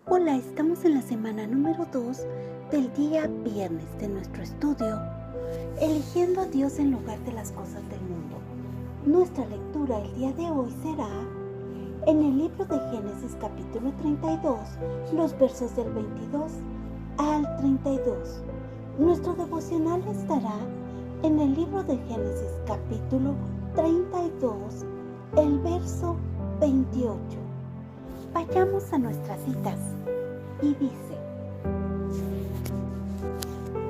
Hola, estamos en la semana número 2 del día viernes de nuestro estudio, eligiendo a Dios en lugar de las cosas del mundo. Nuestra lectura el día de hoy será en el libro de Génesis capítulo 32, los versos del 22 al 32. Nuestro devocional estará en el libro de Génesis capítulo 32, el verso 28. Vayamos a nuestras citas. Y dice: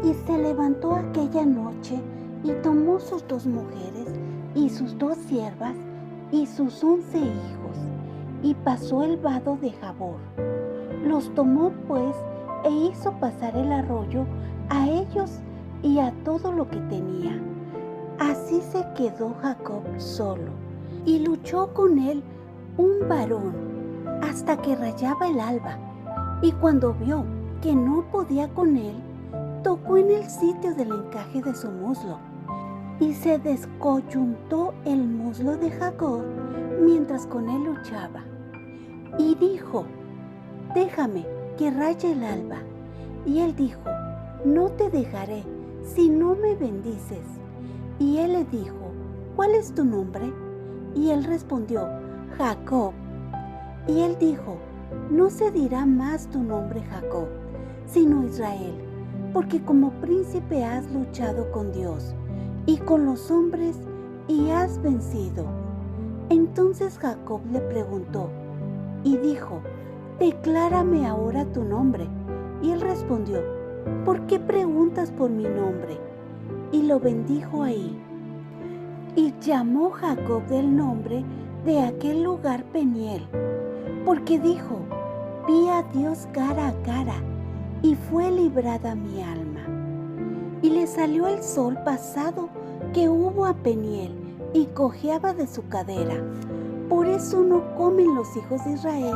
y se levantó aquella noche y tomó sus 2 mujeres y sus 2 siervas y sus 11 hijos y pasó el vado de Jabor. Los tomó pues e hizo pasar el arroyo a ellos y a todo lo que tenía. Así se quedó Jacob solo y luchó con él un varón hasta que rayaba el alba, y cuando vio que no podía con él, tocó en el sitio del encaje de su muslo, y se descoyuntó el muslo de Jacob mientras con él luchaba. Y dijo: déjame que raye el alba. Y él dijo: no te dejaré si no me bendices. Y él le dijo: ¿cuál es tu nombre? Y él respondió: Jacob. Y él dijo: no se dirá más tu nombre Jacob, sino Israel, porque como príncipe has luchado con Dios y con los hombres y has vencido. Entonces Jacob le preguntó y dijo: declárame ahora tu nombre. Y él respondió: ¿por qué preguntas por mi nombre? Y lo bendijo ahí. Y llamó Jacob del nombre de aquel lugar Peniel, porque dijo: vi a Dios cara a cara, y fue librada mi alma. Y le salió el sol pasado que hubo a Peniel, y cojeaba de su cadera. Por eso no comen los hijos de Israel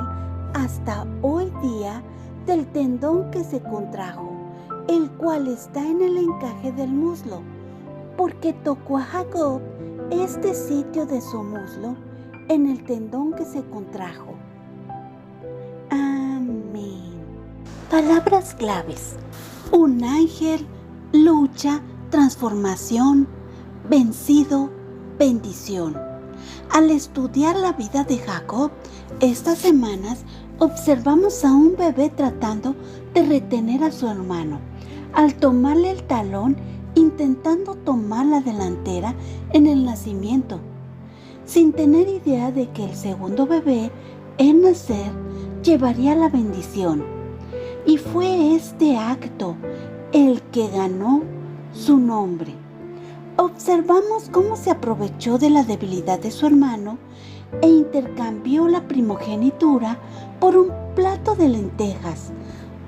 hasta hoy día del tendón que se contrajo, el cual está en el encaje del muslo, porque tocó a Jacob este sitio de su muslo en el tendón que se contrajo. Amén. Palabras claves: un ángel, lucha, transformación, vencido, bendición. Al estudiar la vida de Jacob estas semanas, observamos a un bebé tratando de retener a su hermano, al tomarle el talón, intentando tomar la delantera en el nacimiento, sin tener idea de que el segundo bebé, en nacer, llevaría la bendición. Y fue este acto el que ganó su nombre. Observamos cómo se aprovechó de la debilidad de su hermano e intercambió la primogenitura por un plato de lentejas.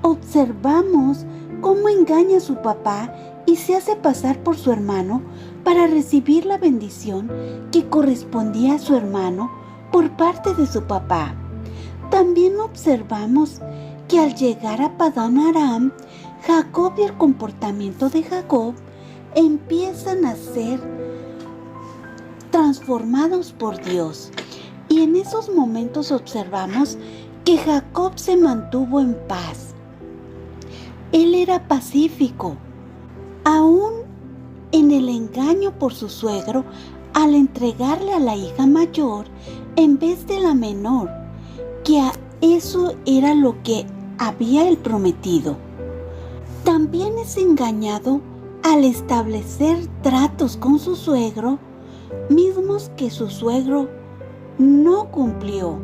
Observamos cómo engaña a su papá y se hace pasar por su hermano para recibir la bendición que correspondía a su hermano por parte de su papá. También observamos que al llegar a Padán Aram, Jacob y el comportamiento de Jacob empiezan a ser transformados por Dios. Y en esos momentos observamos que Jacob se mantuvo en paz. Él era pacífico, aún en el engaño por su suegro al entregarle a la hija mayor en vez de la menor, que eso era lo que había él prometido. También es engañado al establecer tratos con su suegro, mismos que su suegro no cumplió.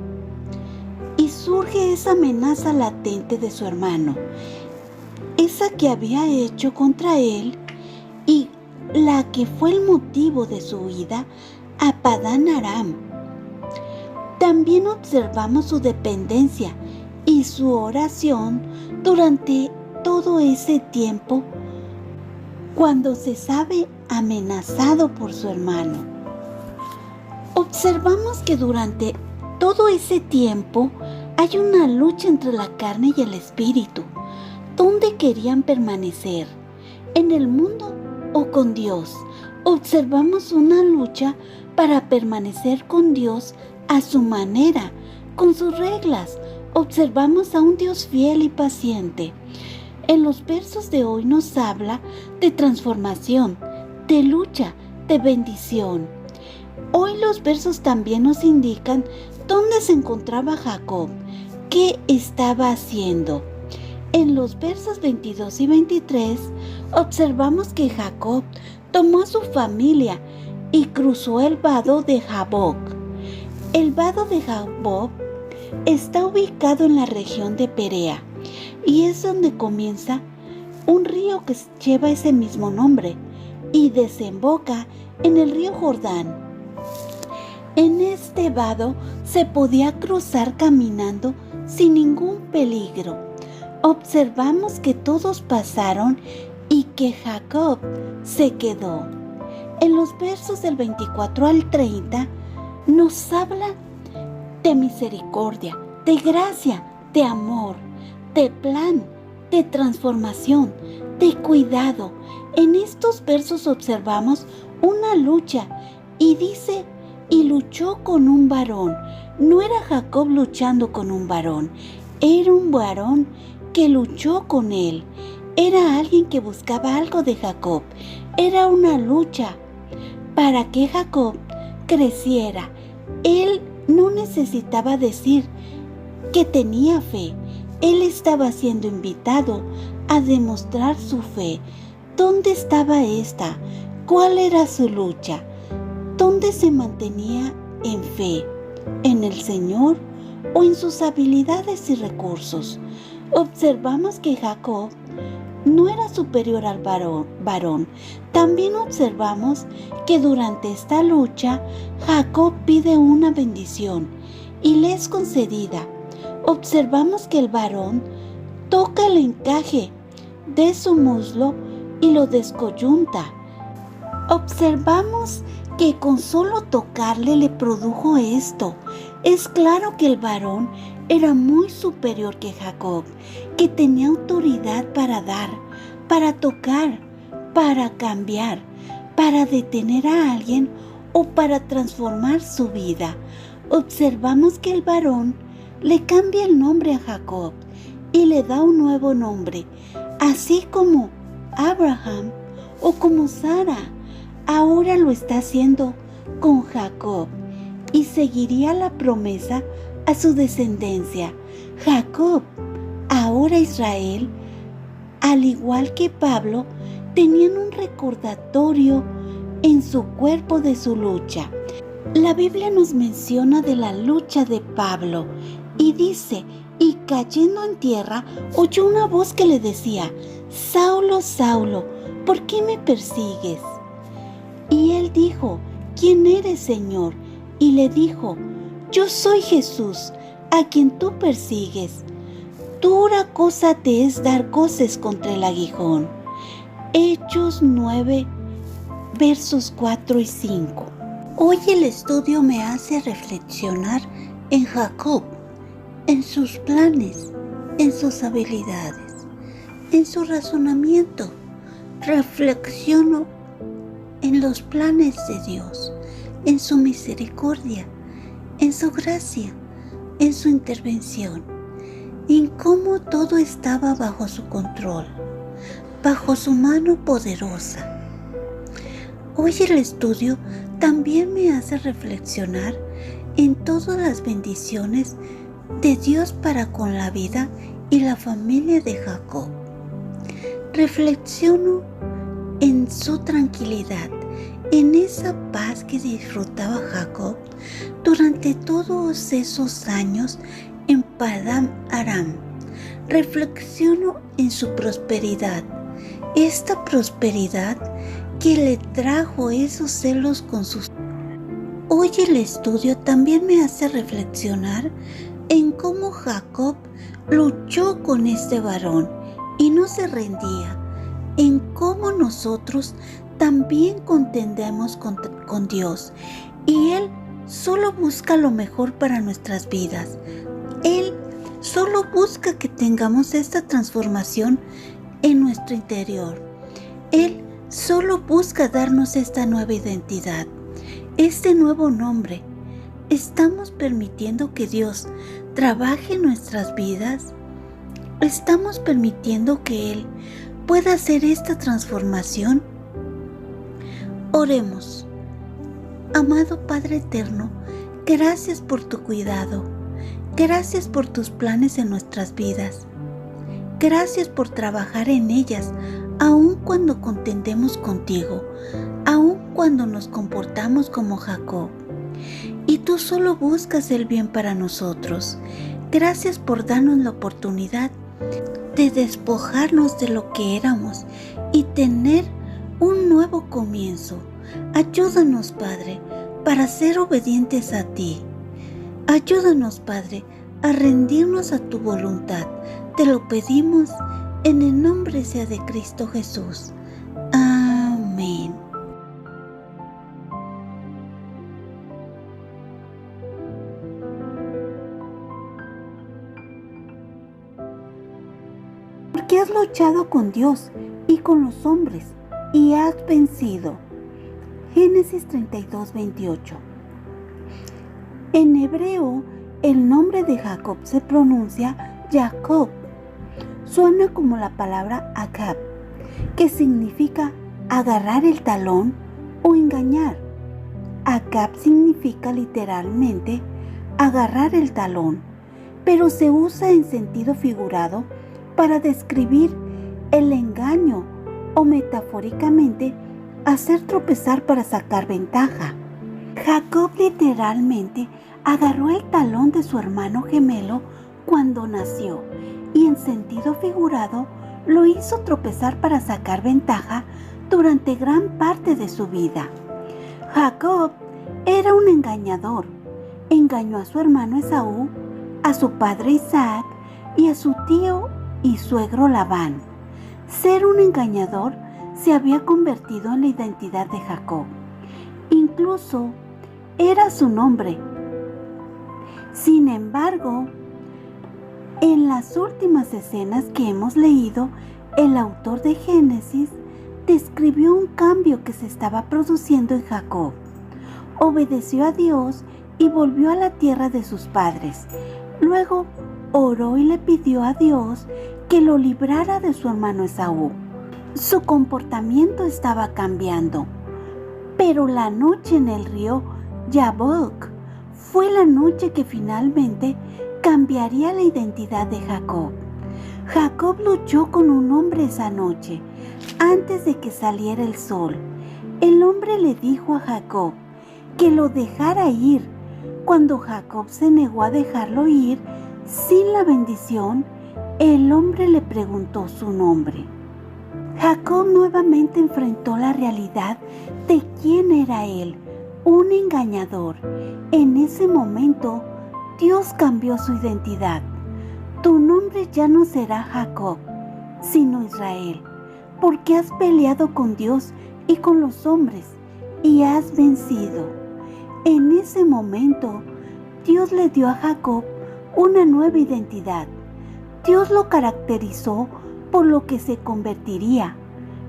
Y surge esa amenaza latente de su hermano, esa que había hecho contra él y la que fue el motivo de su huida a Padán Aram. También observamos su dependencia y su oración durante todo ese tiempo cuando se sabe amenazado por su hermano. Observamos que durante todo ese tiempo hay una lucha entre la carne y el espíritu. ¿Dónde querían permanecer? ¿En el mundo o con Dios? Observamos una lucha para permanecer con Dios a su manera, con sus reglas. observamos a un Dios fiel y paciente. En los versos de hoy nos habla de transformación, de lucha, de bendición. Hoy los versos también nos indican dónde se encontraba Jacob, qué estaba haciendo. En los versos 22 y 23 observamos que Jacob tomó a su familia y cruzó el vado de Jaboc. El vado de Jaboc está ubicado en la región de Perea y es donde comienza un río que lleva ese mismo nombre y desemboca en el río Jordán. En este vado se podía cruzar caminando sin ningún peligro. Observamos que todos pasaron y que Jacob se quedó. En los versos del 24 al 30 nos habla de misericordia, de gracia, de amor, de plan, de transformación, de cuidado. En estos versos observamos una lucha y dice, y luchó con un varón. No era Jacob luchando con un varón, era un varón que luchó con él. Era alguien que buscaba algo de Jacob. Era una lucha para que Jacob creciera. Él no necesitaba decir que tenía fe. Él estaba siendo invitado a demostrar su fe. ¿Dónde estaba esta? ¿Cuál era su lucha? ¿Dónde se mantenía en fe? ¿En el Señor o en sus habilidades y recursos? Observamos que Jacob no era superior al varón. También observamos que durante esta lucha Jacob pide una bendición y le es concedida. Observamos que el varón toca el encaje de su muslo y lo descoyunta. Observamos que con solo tocarle le produjo esto. Es claro que el varón era muy superior que Jacob, que tenía autoridad para dar, para tocar, para cambiar, para detener a alguien o para transformar su vida. Observamos que el varón le cambia el nombre a Jacob y le da un nuevo nombre, así como Abraham o como Sara. Ahora lo está haciendo con Jacob y seguiría la promesa a su descendencia. Jacob, ahora Israel, al igual que Pablo, tenían un recordatorio en su cuerpo de su lucha. La Biblia nos menciona de la lucha de Pablo y dice, y cayendo en tierra, oyó una voz que le decía, Saulo, Saulo, ¿por qué me persigues? Y él dijo, ¿quién eres, Señor? Y le dijo, yo soy Jesús, a quien tú persigues. Dura cosa te es dar coces contra el aguijón. Hechos 9, versos 4 y 5. Hoy el estudio me hace reflexionar en Jacob, en sus planes, en sus habilidades, en su razonamiento. Reflexiono en los planes de Dios, en su misericordia, en su gracia, en su intervención, en cómo todo estaba bajo su control, bajo su mano poderosa. Hoy el estudio también me hace reflexionar en todas las bendiciones de Dios para con la vida y la familia de Jacob. Reflexiono en su tranquilidad, en esa paz que disfrutaba Jacob durante todos esos años en Padán Aram. Reflexiono en su prosperidad, esta prosperidad que le trajo esos celos con sus... Hoy el estudio también me hace reflexionar en cómo Jacob luchó con este varón y no se rendía, en cómo nosotros también contendemos con Dios y Él solo busca lo mejor para nuestras vidas. Él solo busca que tengamos esta transformación en nuestro interior. Él solo busca darnos esta nueva identidad, este nuevo nombre. Estamos permitiendo que Dios trabaje en nuestras vidas, ¿estamos permitiendo que Él pueda hacer esta transformación? Oremos. Amado Padre Eterno, gracias por tu cuidado. Gracias por tus planes en nuestras vidas. Gracias por trabajar en ellas, aun cuando contendemos contigo, aun cuando nos comportamos como Jacob. Y tú solo buscas el bien para nosotros. Gracias por darnos la oportunidad de despojarnos de lo que éramos y tener un nuevo comienzo. Ayúdanos, Padre, para ser obedientes a ti. Ayúdanos, Padre, a rendirnos a tu voluntad. Te lo pedimos en el nombre sea de Cristo Jesús. Amén. Porque has luchado con Dios y con los hombres y has vencido. Génesis 32:28. En hebreo, el nombre de Jacob se pronuncia Jacob. Suena como la palabra Acab, que significa agarrar el talón o engañar. Acab significa literalmente agarrar el talón, pero se usa en sentido figurado para describir el engaño o metafóricamente hacer tropezar para sacar ventaja. Jacob literalmente agarró el talón de su hermano gemelo cuando nació y en sentido figurado lo hizo tropezar para sacar ventaja durante gran parte de su vida. Jacob era un engañador. Engañó a su hermano Esaú, a su padre Isaac y a su tío y suegro Labán. Ser un engañador se había convertido en la identidad de Jacob. Incluso era su nombre. Sin embargo, en las últimas escenas que hemos leído, el autor de Génesis describió un cambio que se estaba produciendo en Jacob. Obedeció a Dios y volvió a la tierra de sus padres. Luego oró y le pidió a Dios que lo librara de su hermano Esaú. Su comportamiento estaba cambiando, pero la noche en el río Yabok fue la noche que finalmente cambiaría la identidad de Jacob. Jacob luchó con un hombre esa noche, antes de que saliera el sol. El hombre le dijo a Jacob que lo dejara ir. Cuando Jacob se negó a dejarlo ir sin la bendición, el hombre le preguntó su nombre. Jacob nuevamente enfrentó la realidad de quién era él, un engañador. En ese momento, Dios cambió su identidad. Tu nombre ya no será Jacob, sino Israel, porque has peleado con Dios y con los hombres y has vencido. En ese momento, Dios le dio a Jacob una nueva identidad. Dios lo caracterizó por lo que se convertiría,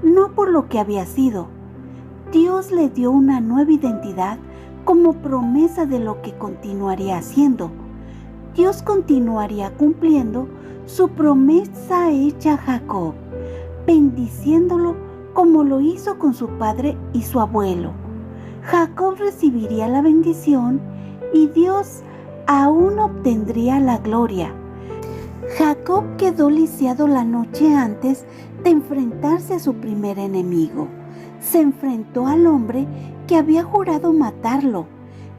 no por lo que había sido. Dios le dio una nueva identidad como promesa de lo que continuaría haciendo. Dios continuaría cumpliendo su promesa hecha a Jacob, bendiciéndolo como lo hizo con su padre y su abuelo. Jacob recibiría la bendición y Dios aún obtendría la gloria. Jacob quedó lisiado la noche antes de enfrentarse a su primer enemigo. Se enfrentó al hombre que había jurado matarlo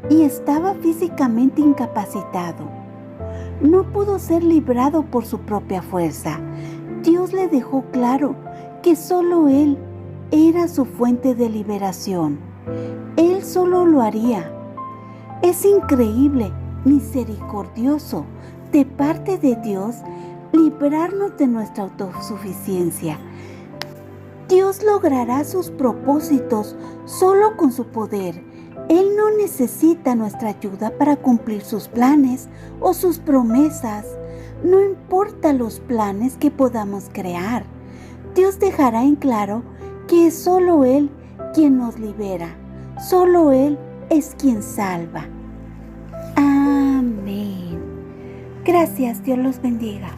y estaba físicamente incapacitado. No pudo ser librado por su propia fuerza. Dios le dejó claro que solo Él era su fuente de liberación. Él solo lo haría. Es increíble, misericordioso de parte de Dios librarnos de nuestra autosuficiencia. Dios logrará sus propósitos solo con su poder. Él no necesita nuestra ayuda para cumplir sus planes o sus promesas. No importa los planes que podamos crear. Dios dejará en claro que es solo Él quien nos libera. Solo Él es quien salva. Amén. Gracias, Dios los bendiga.